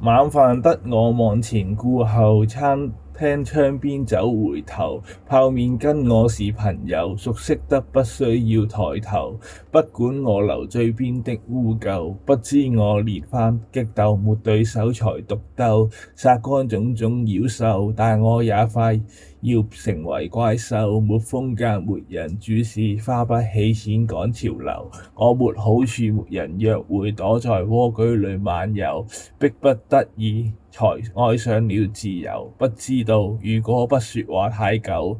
晚飯得我望前顧後，餐廳窗邊走回頭。泡麵跟我是朋友，熟悉得不需要抬頭。不管我流嘴邊的污垢，不知我連番激鬥，沒對手才獨鬥，殺乾種種妖獸。但我也快要成為怪獸，沒風格沒人注視，花不起錢趕潮流。我沒好處沒人約會，躲在蝸居裏漫遊，迫不得已才愛上了自由。不知道如果不說話太久，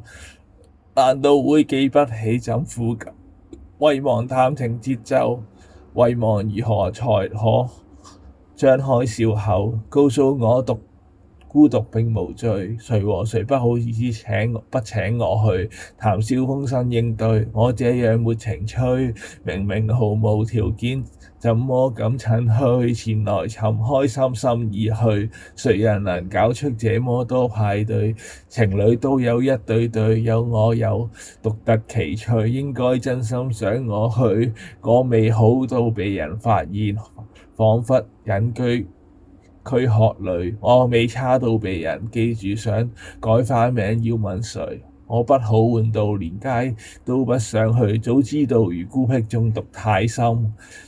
難道會記不起怎呼救？遺忘談情節奏，遺忘如何才可張開笑口，告訴我孤獨並無罪，誰和誰不好意思請我去談笑風生應對，我這樣沒情趣，明明毫無條件，怎麼敢趁虛前來尋開心心意去？誰人能搞出這麼多派對？情侶都有一對對，有我有獨特奇趣，應該真心想我去。我未好到被人發現，彷彿隱居軀殼裏，我未差到被人記住，想改花名要問誰？我不好換到連街都不想去，早知道如孤僻中毒太深，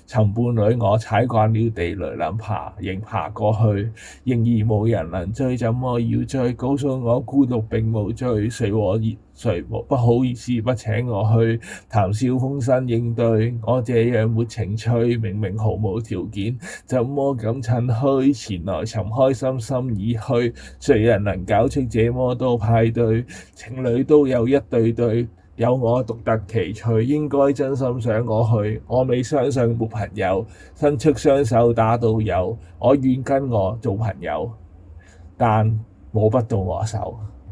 尋伴侶我踩慣了地雷，能爬仍爬過去，仍然無人能追，怎麼要追？告訴我孤獨並無罪，誰不好意思不請我去談笑風生應對？我這樣沒情趣，明明毫無條件，怎麼敢趁虛前來尋開心心意去？誰人能搞出這麼多派對？情侶都有一對對，有我獨特奇趣，應該真心想我去。我未相信沒朋友，伸出雙手打到有，我願跟我做朋友，但摸不到我手。